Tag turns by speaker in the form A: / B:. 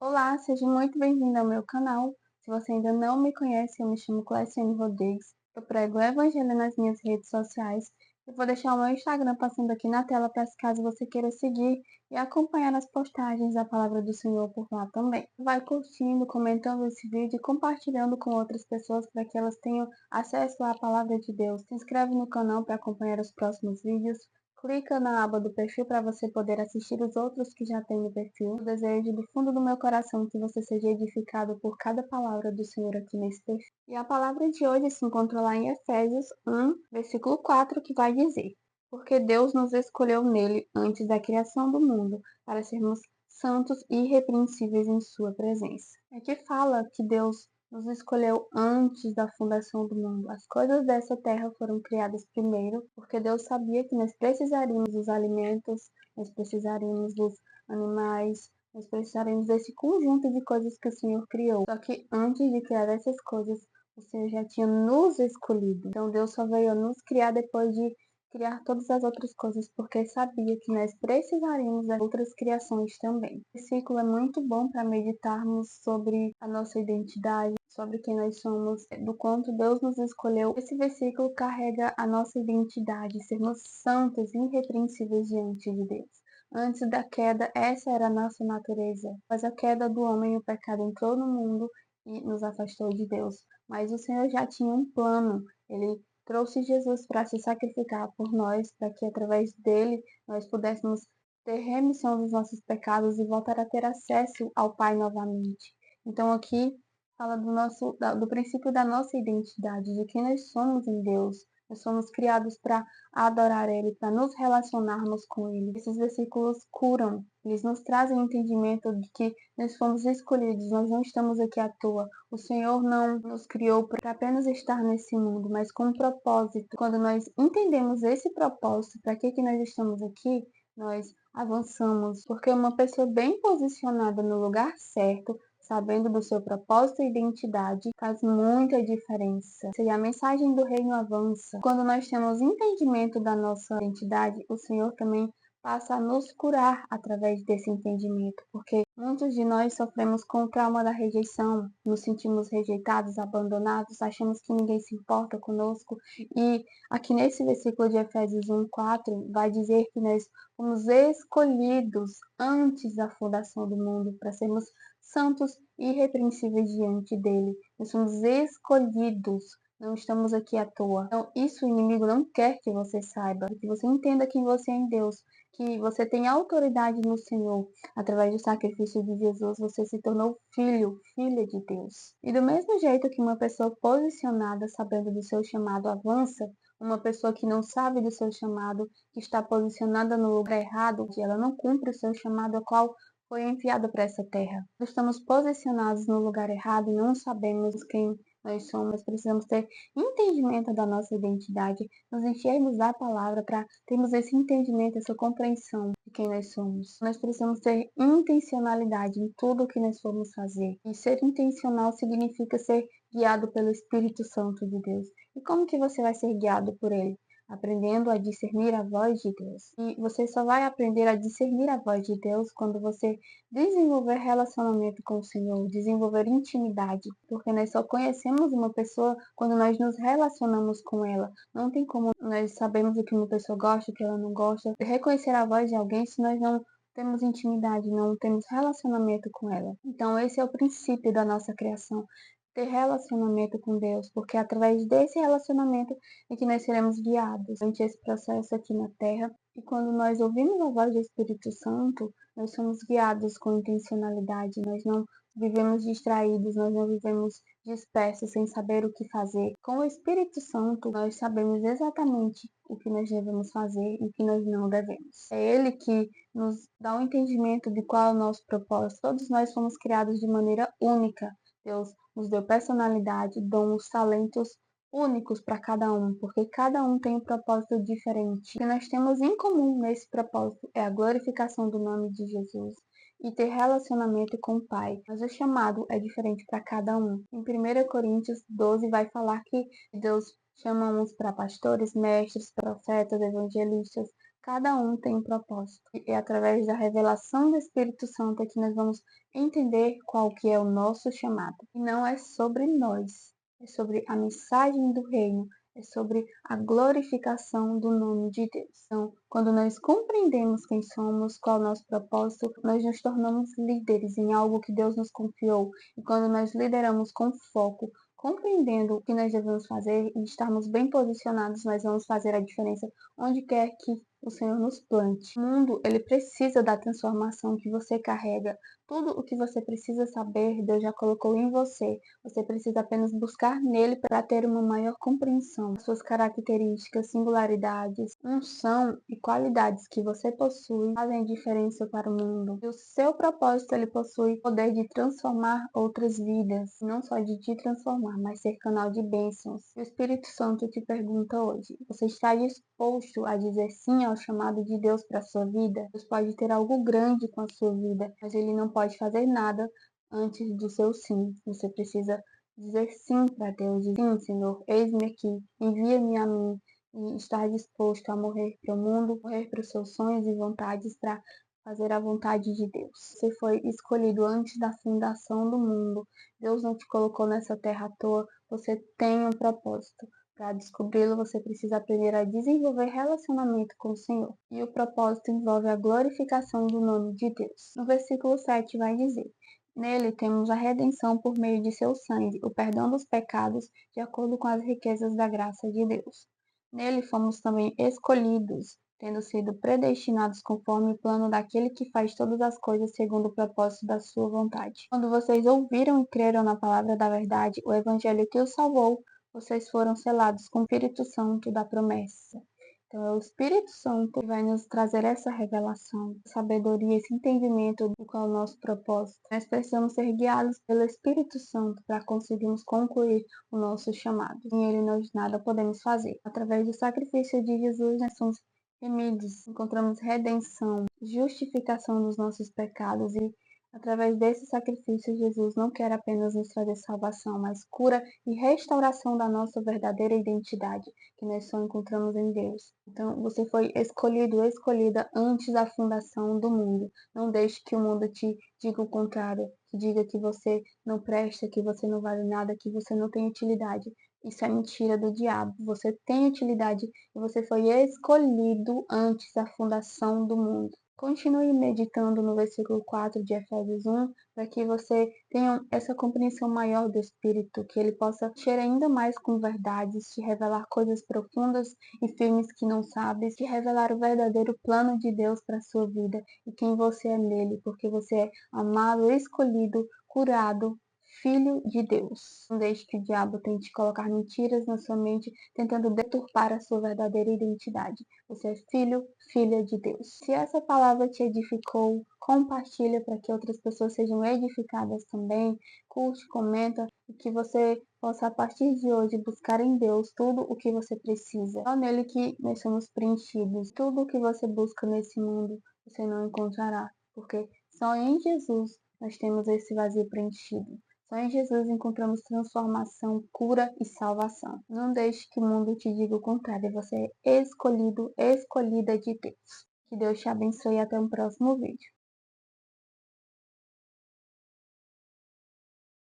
A: Olá, seja muito bem-vindo ao meu canal. Se você ainda não me conhece, eu me chamo Cleciane Rodrigues. Eu prego o Evangelho nas minhas redes sociais. Eu vou deixar o meu Instagram passando aqui na tela para caso você queira seguir e acompanhar as postagens da Palavra do Senhor por lá também. Vai curtindo, comentando esse vídeo e compartilhando com outras pessoas para que elas tenham acesso à Palavra de Deus. Se inscreve no canal para acompanhar os próximos vídeos. Clica na aba do perfil para você poder assistir os outros que já tem no perfil. Eu desejo do fundo do meu coração que você seja edificado por cada palavra do Senhor aqui nesse perfil. E a palavra de hoje se encontra lá em Efésios 1, versículo 4, que vai dizer: Porque Deus nos escolheu nele antes da criação do mundo, para sermos santos e irrepreensíveis em sua presença. Aqui fala que Deus nos escolheu antes da fundação do mundo. As coisas dessa terra foram criadas primeiro, porque Deus sabia que nós precisaríamos dos alimentos, nós precisaríamos dos animais, nós precisaremos desse conjunto de coisas que o Senhor criou. Só que antes de criar essas coisas, o Senhor já tinha nos escolhido. Então Deus só veio nos criar depois de criar todas as outras coisas, porque sabia que nós precisaríamos de outras criações também. Esse versículo é muito bom para meditarmos sobre a nossa identidade, sobre quem nós somos, do quanto Deus nos escolheu. Esse versículo carrega a nossa identidade, sermos santos e irrepreensíveis diante de Deus. Antes da queda, essa era a nossa natureza. Mas a queda do homem, o pecado entrou no mundo e nos afastou de Deus. Mas o Senhor já tinha um plano. Ele trouxe Jesus para se sacrificar por nós, para que através dele nós pudéssemos ter remissão dos nossos pecados e voltar a ter acesso ao Pai novamente. Então aqui fala do princípio da nossa identidade, de quem nós somos em Deus. Nós somos criados para adorar Ele, para nos relacionarmos com Ele. Esses versículos curam, eles nos trazem o entendimento de que nós fomos escolhidos, nós não estamos aqui à toa. O Senhor não nos criou para apenas estar nesse mundo, mas com um propósito. Quando nós entendemos esse propósito, para que nós estamos aqui, nós avançamos, porque uma pessoa bem posicionada no lugar certo, sabendo do seu propósito e identidade, faz muita diferença. E a mensagem do reino avança. Quando nós temos entendimento da nossa identidade, o Senhor também passa a nos curar através desse entendimento, porque muitos de nós sofremos com o trauma da rejeição, nos sentimos rejeitados, abandonados, achamos que ninguém se importa conosco, e aqui nesse versículo de Efésios 1:4 vai dizer que nós fomos escolhidos antes da fundação do mundo para sermos santos e irrepreensíveis diante dele. Nós somos escolhidos, não estamos aqui à toa. Então, isso o inimigo não quer que você saiba, que você entenda quem você é em Deus, que você tem autoridade no Senhor. Através do sacrifício de Jesus, você se tornou filho, filha de Deus. E do mesmo jeito que uma pessoa posicionada, sabendo do seu chamado, avança, uma pessoa que não sabe do seu chamado, que está posicionada no lugar errado, que ela não cumpre o seu chamado, a qual foi enviada para essa terra. Estamos posicionados no lugar errado e não sabemos quem nós somos. Precisamos ter entendimento da nossa identidade, nos enchermos da palavra para termos esse entendimento, essa compreensão de quem nós somos. Nós precisamos ter intencionalidade em tudo o que nós formos fazer. E ser intencional significa ser guiado pelo Espírito Santo de Deus. E como que você vai ser guiado por ele? Aprendendo a discernir a voz de Deus. E você só vai aprender a discernir a voz de Deus quando você desenvolver relacionamento com o Senhor, desenvolver intimidade, porque nós só conhecemos uma pessoa quando nós nos relacionamos com ela. Não tem como nós sabermos o que uma pessoa gosta, o que ela não gosta, reconhecer a voz de alguém se nós não temos intimidade, não temos relacionamento com ela. Então esse é o princípio da nossa criação, ter relacionamento com Deus, porque é através desse relacionamento é que nós seremos guiados durante esse processo aqui na Terra. E quando nós ouvimos a voz do Espírito Santo, nós somos guiados com intencionalidade, nós não vivemos distraídos, nós não vivemos dispersos sem saber o que fazer. Com o Espírito Santo, nós sabemos exatamente o que nós devemos fazer e o que nós não devemos. É Ele que nos dá um entendimento de qual é o nosso propósito. Todos nós fomos criados de maneira única. Deus nos deu personalidade, dons, talentos únicos para cada um, porque cada um tem um propósito diferente. O que nós temos em comum nesse propósito é a glorificação do nome de Jesus e ter relacionamento com o Pai. Mas o chamado é diferente para cada um. Em 1 Coríntios 12 vai falar que Deus chama uns para pastores, mestres, profetas, evangelistas. Cada um tem um propósito. E é através da revelação do Espírito Santo é que nós vamos entender qual que é o nosso chamado. E não é sobre nós, é sobre a mensagem do reino, é sobre a glorificação do nome de Deus. Então, quando nós compreendemos quem somos, qual é o nosso propósito, nós nos tornamos líderes em algo que Deus nos confiou. E quando nós lideramos com foco, compreendendo o que nós devemos fazer e estarmos bem posicionados, nós vamos fazer a diferença onde quer que o Senhor nos plante. O mundo, ele precisa da transformação que você carrega. Tudo o que você precisa saber, Deus já colocou em você. Você precisa apenas buscar nele para ter uma maior compreensão. Suas características, singularidades, unção e qualidades que você possui fazem diferença para o mundo. E o seu propósito, ele possui o poder de transformar outras vidas. Não só de te transformar, mas ser canal de bênçãos. O Espírito Santo te pergunta hoje, você está disposto a dizer sim ao chamado de Deus para a sua vida? Deus pode ter algo grande com a sua vida, mas ele não pode fazer nada antes do seu sim. Você precisa dizer sim para Deus. Sim, Senhor, eis-me aqui, envia-me a mim. E estar disposto a morrer para o mundo, morrer para os seus sonhos e vontades para fazer a vontade de Deus. Você foi escolhido antes da fundação do mundo. Deus não te colocou nessa terra à toa. Você tem um propósito. Para descobri-lo, você precisa aprender a desenvolver relacionamento com o Senhor. E o propósito envolve a glorificação do nome de Deus. No versículo 7 vai dizer: Nele temos a redenção por meio de seu sangue, o perdão dos pecados, de acordo com as riquezas da graça de Deus. Nele fomos também escolhidos, tendo sido predestinados conforme o plano daquele que faz todas as coisas segundo o propósito da sua vontade. Quando vocês ouviram e creram na palavra da verdade, o evangelho que os salvou, vocês foram selados com o Espírito Santo da promessa. Então é o Espírito Santo que vai nos trazer essa revelação, sabedoria, esse entendimento do qual é o nosso propósito. Nós precisamos ser guiados pelo Espírito Santo para conseguirmos concluir o nosso chamado. Sem ele nós nada podemos fazer. Através do sacrifício de Jesus nós somos remidos, encontramos redenção, justificação dos nossos pecados e através desse sacrifício, Jesus não quer apenas nos trazer salvação, mas cura e restauração da nossa verdadeira identidade, que nós só encontramos em Deus. Então, você foi escolhido, escolhida antes da fundação do mundo. Não deixe que o mundo te diga o contrário, que diga que você não presta, que você não vale nada, que você não tem utilidade. Isso é mentira do diabo. Você tem utilidade e você foi escolhido antes da fundação do mundo. Continue meditando no versículo 4 de Efésios 1, para que você tenha essa compreensão maior do Espírito, que ele possa encher ainda mais com verdades, te revelar coisas profundas e firmes que não sabes, te revelar o verdadeiro plano de Deus para a sua vida e quem você é nele, porque você é amado, escolhido, curado, filho de Deus. Não deixe que o diabo tente colocar mentiras na sua mente, tentando deturpar a sua verdadeira identidade. Você é filho, filha de Deus. Se essa palavra te edificou, compartilha para que outras pessoas sejam edificadas também. Curte, comenta e que você possa a partir de hoje buscar em Deus tudo o que você precisa. Só nele que nós somos preenchidos. Tudo o que você busca nesse mundo você não encontrará, porque só em Jesus nós temos esse vazio preenchido. Só em Jesus encontramos transformação, cura e salvação. Não deixe que o mundo te diga o contrário. Você é escolhido, escolhida de Deus. Que Deus te abençoe e até o próximo vídeo.